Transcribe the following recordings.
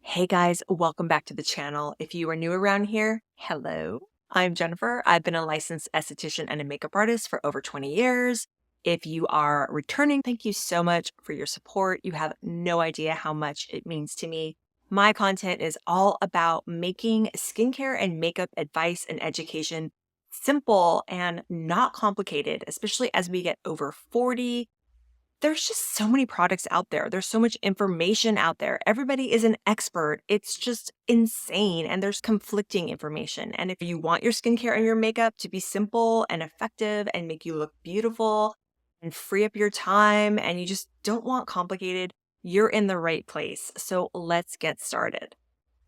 Hey guys, welcome back to the channel. If you are new around here, hello. I'm Jennifer. I've been a licensed esthetician and a makeup artist for over 20 years. If you are returning, thank you so much for your support. You have no idea how much it means to me. My content is all about making skincare and makeup advice and education simple and not complicated, especially as we get over 40. There's just so many products out there. There's so much information out there. Everybody is an expert. It's just insane. And there's conflicting information. And if you want your skincare and your makeup to be simple and effective and make you look beautiful and free up your time, and you just don't want complicated, you're in the right place. So let's get started.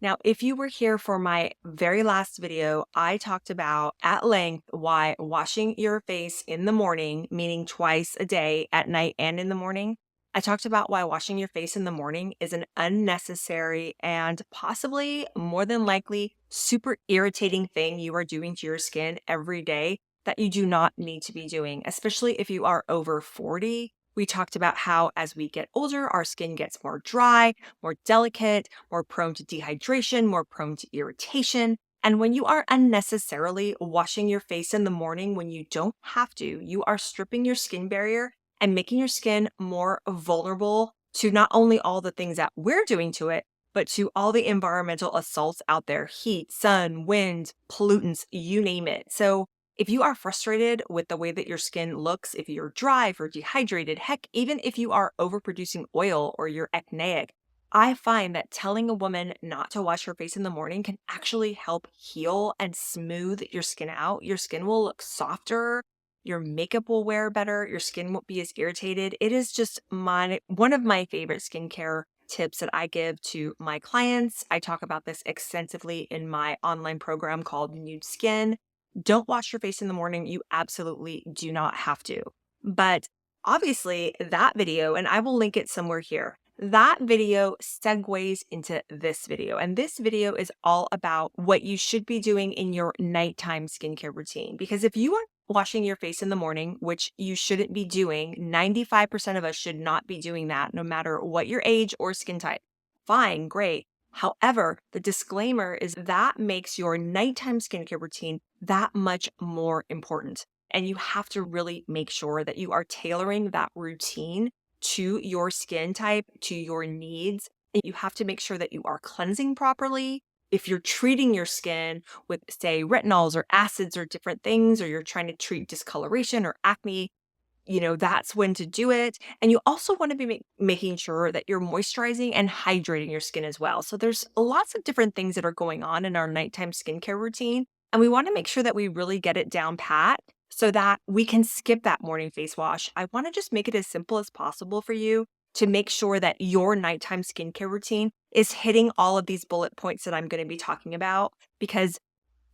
Now, if you were here for my very last video, I talked about at length why washing your face in the morning, meaning twice a day, at night and in the morning, I talked about why washing your face in the morning is an unnecessary and possibly, more than likely, super irritating thing you are doing to your skin every day that you do not need to be doing, especially if you are over 40. We talked about how as we get older, our skin gets more dry, more delicate, more prone to dehydration, more prone to irritation. And when you are unnecessarily washing your face in the morning when you don't have to, you are stripping your skin barrier and making your skin more vulnerable to not only all the things that we're doing to it, but to all the environmental assaults out there: heat, sun, wind, pollutants, you name it. So if you are frustrated with the way that your skin looks, if you're dry, if you're dehydrated, heck, even if you are overproducing oil or you're acneic, I find that telling a woman not to wash her face in the morning can actually help heal and smooth your skin out. Your skin will look softer, your makeup will wear better, your skin won't be as irritated. It is just one of my favorite skincare tips that I give to my clients. I talk about this extensively in my online program called Nude Skin. Don't wash your face in the morning. You absolutely do not have to. But obviously, that video, and I will link it somewhere here, that video segues into this video. And this video is all about what you should be doing in your nighttime skincare routine. Because if you are washing your face in the morning, which you shouldn't be doing, 95% of us should not be doing that, no matter what your age or skin type. Fine, great. However, the disclaimer is that makes your nighttime skincare routine that much more important. And you have to really make sure that you are tailoring that routine to your skin type, to your needs. And you have to make sure that you are cleansing properly. If you're treating your skin with, say, retinols or acids or different things, or you're trying to treat discoloration or acne, that's when to do it. And you also want to be making sure that you're moisturizing and hydrating your skin as well. So there's lots of different things that are going on in our nighttime skincare routine. And we want to make sure that we really get it down pat so that we can skip that morning face wash. I want to just make it as simple as possible for you to make sure that your nighttime skincare routine is hitting all of these bullet points that I'm going to be talking about. Because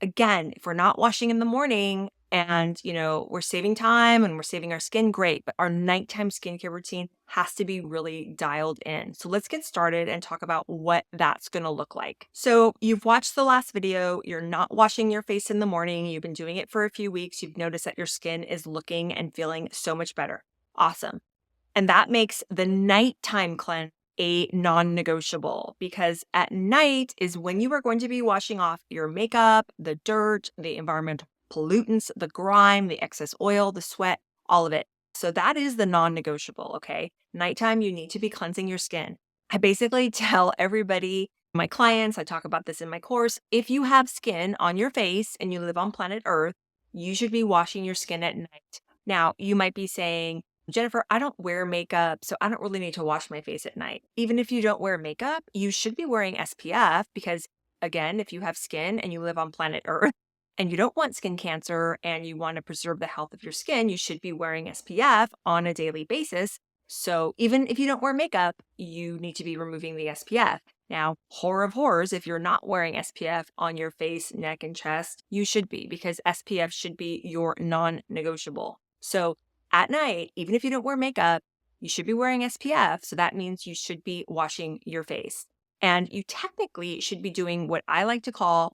again, if we're not washing in the morning and, we're saving time and we're saving our skin, great. But our nighttime skincare routine has to be really dialed in. So let's get started and talk about what that's going to look like. So you've watched the last video. You're not washing your face in the morning. You've been doing it for a few weeks. You've noticed that your skin is looking and feeling so much better. Awesome. And that makes the nighttime cleanse a non-negotiable, because at night is when you are going to be washing off your makeup, the dirt, the environmental pollutants, the grime, the excess oil, the sweat, all of it. So that is the non-negotiable, okay? Nighttime, you need to be cleansing your skin. I basically tell everybody, my clients, I talk about this in my course, if you have skin on your face and you live on planet Earth, you should be washing your skin at night. Now, you might be saying, Jennifer, I don't wear makeup, so I don't really need to wash my face at night. Even if you don't wear makeup, you should be wearing SPF because, again, if you have skin and you live on planet Earth and you don't want skin cancer and you want to preserve the health of your skin, you should be wearing SPF on a daily basis. So even if you don't wear makeup, you need to be removing the SPF. Now, horror of horrors, if you're not wearing SPF on your face, neck, and chest, you should be, because SPF should be your non-negotiable. So at night, even if you don't wear makeup, you should be wearing SPF. So that means you should be washing your face. And you technically should be doing what I like to call,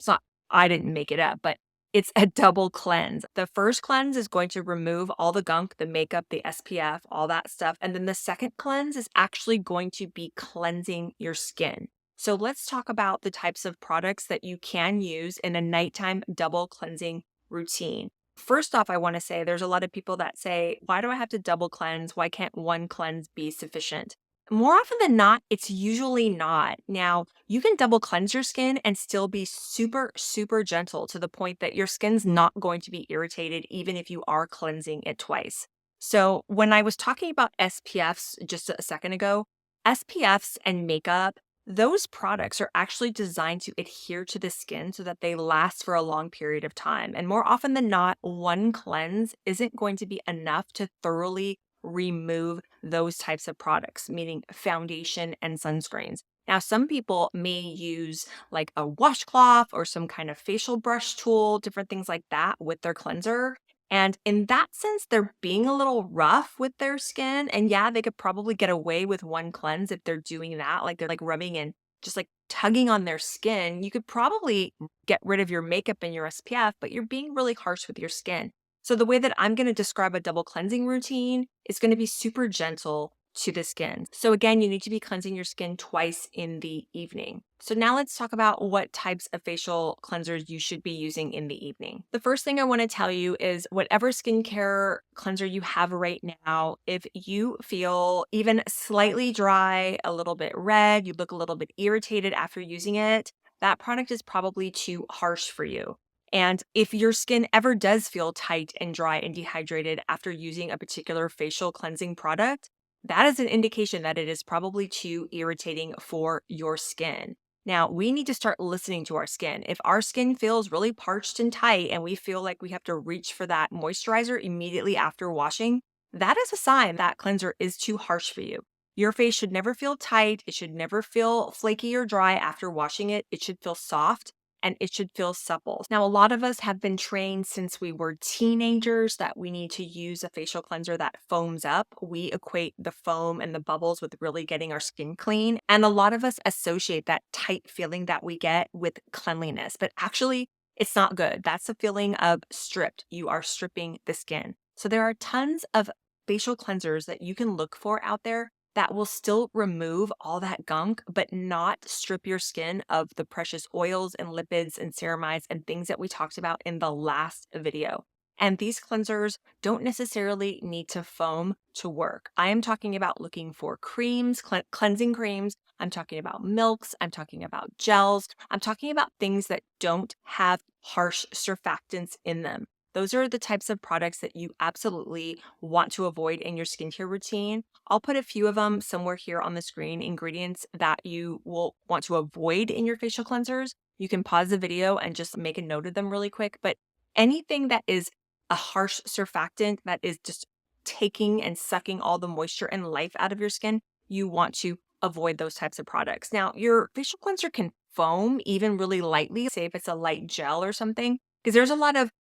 I didn't make it up, but it's a double cleanse. The first cleanse is going to remove all the gunk, the makeup, the SPF, all that stuff. And then the second cleanse is actually going to be cleansing your skin. So let's talk about the types of products that you can use in a nighttime double cleansing routine. First off, I want to say there's a lot of people that say, why do I have to double cleanse? Why can't one cleanse be sufficient? More often than not, it's usually not. Now, you can double cleanse your skin and still be super, super gentle to the point that your skin's not going to be irritated, even if you are cleansing it twice. So, when I was talking about SPFs just a second ago, SPFs and makeup, those products are actually designed to adhere to the skin so that they last for a long period of time. And more often than not, one cleanse isn't going to be enough to thoroughly remove those types of products, meaning foundation and sunscreens. Now, some people may use like a washcloth or some kind of facial brush tool, different things like that with their cleanser. And in that sense, they're being a little rough with their skin. And yeah, they could probably get away with one cleanse if they're doing that. Like they're like rubbing and just like tugging on their skin. You could probably get rid of your makeup and your SPF, but you're being really harsh with your skin. So the way that I'm going to describe a double cleansing routine is going to be super gentle to the skin. So again, you need to be cleansing your skin twice in the evening. So now let's talk about what types of facial cleansers you should be using in the evening. The first thing I want to tell you is whatever skincare cleanser you have right now, if you feel even slightly dry, a little bit red, you look a little bit irritated after using it, that product is probably too harsh for you. And if your skin ever does feel tight and dry and dehydrated after using a particular facial cleansing product, that is an indication that it is probably too irritating for your skin. Now, we need to start listening to our skin. If our skin feels really parched and tight and we feel like we have to reach for that moisturizer immediately after washing, that is a sign that cleanser is too harsh for you. Your face should never feel tight. It should never feel flaky or dry after washing it. It should feel soft and it should feel supple. Now, a lot of us have been trained since we were teenagers that we need to use a facial cleanser that foams up. We equate the foam and the bubbles with really getting our skin clean. And a lot of us associate that tight feeling that we get with cleanliness, but actually, it's not good. That's a feeling of stripped. You are stripping the skin. So there are tons of facial cleansers that you can look for out there that will still remove all that gunk, but not strip your skin of the precious oils and lipids and ceramides and things that we talked about in the last video. And these cleansers don't necessarily need to foam to work. I am talking about looking for creams, cleansing creams. I'm talking about milks. I'm talking about gels. I'm talking about things that don't have harsh surfactants in them. Those are the types of products that you absolutely want to avoid in your skincare routine. I'll put a few of them somewhere here on the screen, ingredients that you will want to avoid in your facial cleansers. You can pause the video and just make a note of them really quick. But anything that is a harsh surfactant that is just taking and sucking all the moisture and life out of your skin, you want to avoid those types of products. Now, your facial cleanser can foam even really lightly, say if it's a light gel or something, because there's a lot of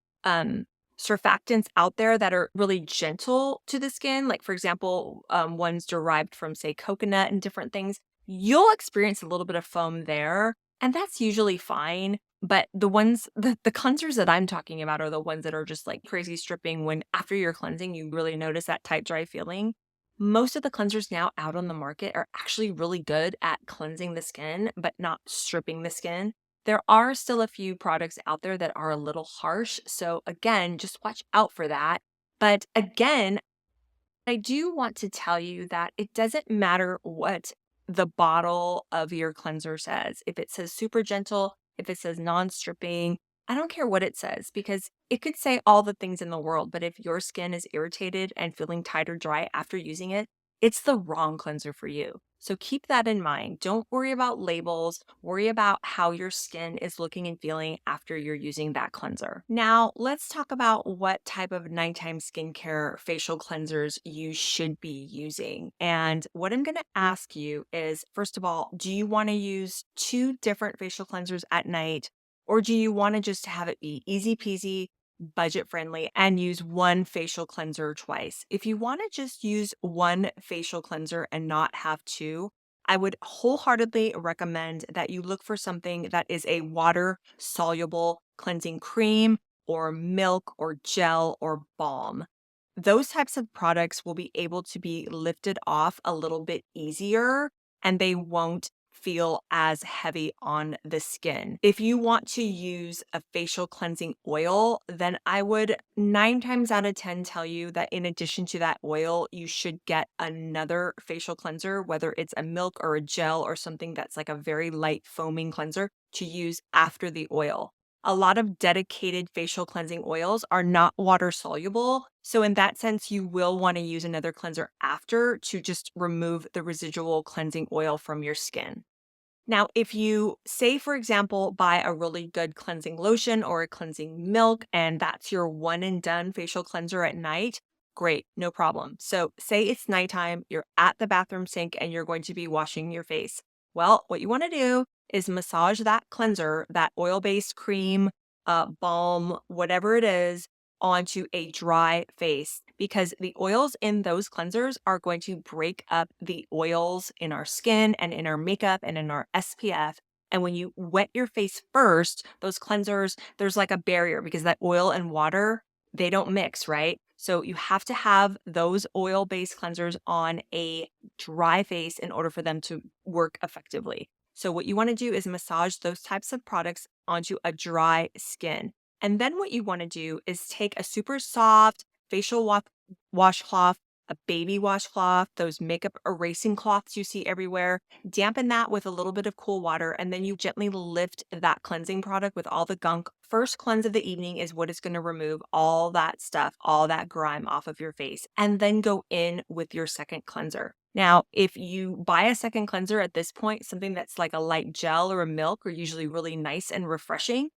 surfactants out there that are really gentle to the skin. Like, for example, ones derived from, say, coconut and different things. You'll experience a little bit of foam there, and that's usually fine. But the cleansers that I'm talking about are the ones that are just like crazy stripping when after you're cleansing, you really notice that tight, dry feeling. Most of the cleansers now out on the market are actually really good at cleansing the skin, but not stripping the skin. There are still a few products out there that are a little harsh. So again, just watch out for that. But again, I do want to tell you that it doesn't matter what the bottle of your cleanser says. If it says super gentle, if it says non-stripping, I don't care what it says because it could say all the things in the world. But if your skin is irritated and feeling tight or dry after using it, it's the wrong cleanser for you. So keep that in mind. Don't worry about labels. Worry about how your skin is looking and feeling after you're using that cleanser. Now, let's talk about what type of nighttime skincare facial cleansers you should be using. And what I'm going to ask you is, first of all, do you want to use two different facial cleansers at night? Or do you want to just have it be easy peasy, budget friendly, and use one facial cleanser twice? If you want to just use one facial cleanser and not have two, I would wholeheartedly recommend that you look for something that is a water soluble cleansing cream or milk or gel or balm. Those types of products will be able to be lifted off a little bit easier and they won't feel as heavy on the skin. If you want to use a facial cleansing oil, then I would 9 times out of 10 tell you that in addition to that oil, you should get another facial cleanser, whether it's a milk or a gel or something that's like a very light foaming cleanser to use after the oil. A lot of dedicated facial cleansing oils are not water soluble. So, in that sense, you will want to use another cleanser after to just remove the residual cleansing oil from your skin. Now, if you say, for example, buy a really good cleansing lotion or a cleansing milk, and that's your one and done facial cleanser at night, great, no problem. So, say it's nighttime, you're at the bathroom sink, and you're going to be washing your face. Well, what you want to do is massage that cleanser, that oil based cream, balm, whatever it is, onto a dry face because the oils in those cleansers are going to break up the oils in our skin and in our makeup and in our SPF. And when you wet your face first, those cleansers, there's like a barrier because that oil and water, they don't mix, right? So you have to have those oil based cleansers on a dry face in order for them to work effectively. So what you want to do is massage those types of products onto a dry skin. And then what you want to do is take a super soft facial washcloth, a baby washcloth, those makeup erasing cloths you see everywhere, dampen that with a little bit of cool water, and then you gently lift that cleansing product with all the gunk. First cleanse of the evening is what is going to remove all that stuff, all that grime off of your face, and then go in with your second cleanser. Now, if you buy a second cleanser at this point, something that's like a light gel or a milk are usually really nice and refreshing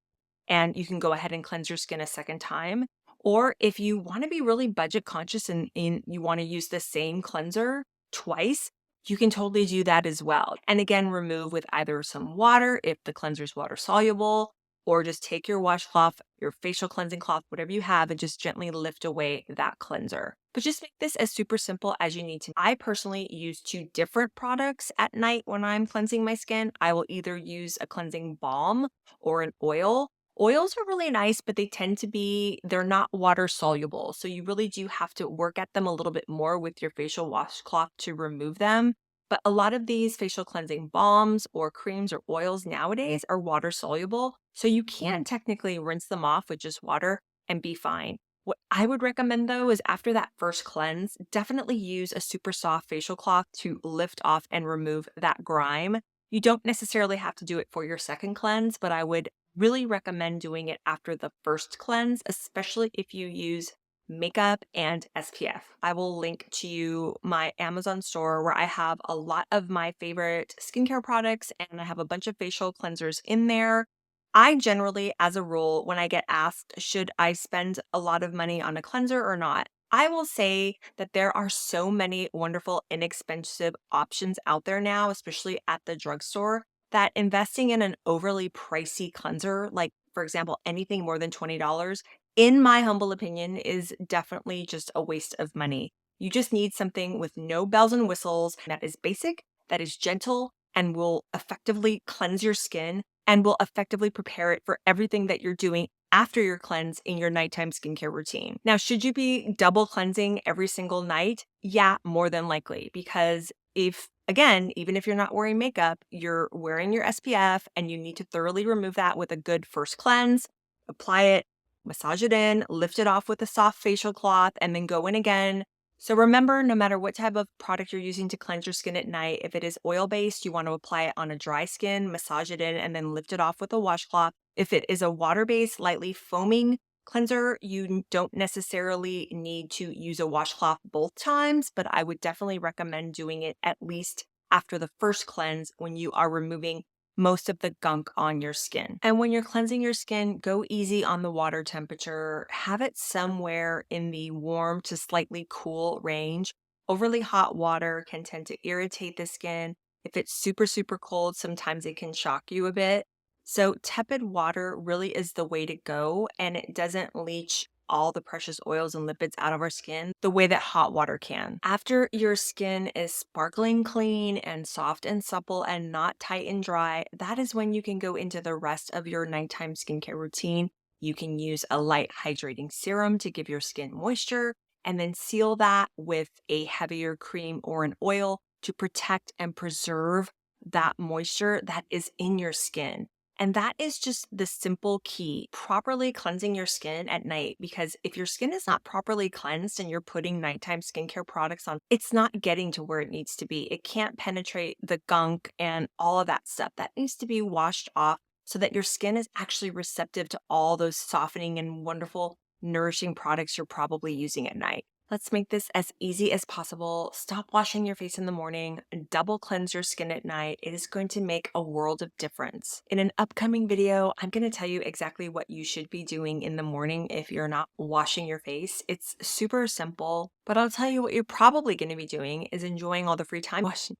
and you can go ahead and cleanse your skin a second time. Or if you want to be really budget conscious and you want to use the same cleanser twice, you can totally do that as well. And again, remove with either some water if the cleanser is water soluble, or just take your washcloth, your facial cleansing cloth, whatever you have, and just gently lift away that cleanser. But just make this as super simple as you need to. I personally use two different products at night when I'm cleansing my skin. I will either use a cleansing balm or an oil. Oils are really nice, but they're not water soluble. So you really do have to work at them a little bit more with your facial washcloth to remove them. But a lot of these facial cleansing balms or creams or oils nowadays are water soluble. So you can technically rinse them off with just water and be fine. What I would recommend though is after that first cleanse, definitely use a super soft facial cloth to lift off and remove that grime. You don't necessarily have to do it for your second cleanse, but I would really recommend doing it after the first cleanse, especially if you use makeup and SPF. I will link to you my Amazon store where I have a lot of my favorite skincare products and I have a bunch of facial cleansers in there. I generally, as a rule, when I get asked, should I spend a lot of money on a cleanser or not? I will say that there are so many wonderful, inexpensive options out there now, especially at the drugstore, that investing in an overly pricey cleanser, like for example, anything more than $20, in my humble opinion, is definitely just a waste of money. You just need something with no bells and whistles that is basic, that is gentle, and will effectively cleanse your skin and will effectively prepare it for everything that you're doing after your cleanse in your nighttime skincare routine. Now, should you be double cleansing every single night? Yeah, more than likely, because even if you're not wearing makeup, you're wearing your SPF and you need to thoroughly remove that with a good first cleanse, apply it, massage it in, lift it off with a soft facial cloth, and then go in again. So remember, no matter what type of product you're using to cleanse your skin at night, if it is oil-based, you want to apply it on a dry skin, massage it in, and then lift it off with a washcloth. If it is a water-based, lightly foaming cleanser, you don't necessarily need to use a washcloth both times, but I would definitely recommend doing it at least after the first cleanse when you are removing most of the gunk on your skin. And when you're cleansing your skin, go easy on the water temperature. Have it somewhere in the warm to slightly cool range. Overly hot water can tend to irritate the skin. If it's super, super cold, sometimes it can shock you a bit. So tepid water really is the way to go, and it doesn't leach all the precious oils and lipids out of our skin the way that hot water can. After your skin is sparkling clean and soft and supple and not tight and dry, that is when you can go into the rest of your nighttime skincare routine. You can use a light hydrating serum to give your skin moisture and then seal that with a heavier cream or an oil to protect and preserve that moisture that is in your skin. And that is just the simple key, properly cleansing your skin at night. Because if your skin is not properly cleansed and you're putting nighttime skincare products on, it's not getting to where it needs to be. It can't penetrate the gunk and all of that stuff. That needs to be washed off so that your skin is actually receptive to all those softening and wonderful, nourishing products you're probably using at night. Let's make this as easy as possible. Stop washing your face in the morning, double cleanse your skin at night. It is going to make a world of difference. In an upcoming video, I'm going to tell you exactly what you should be doing in the morning if you're not washing your face. It's super simple, but I'll tell you what you're probably going to be doing is enjoying all the free time washing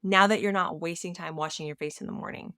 now that you're not wasting time washing your face in the morning.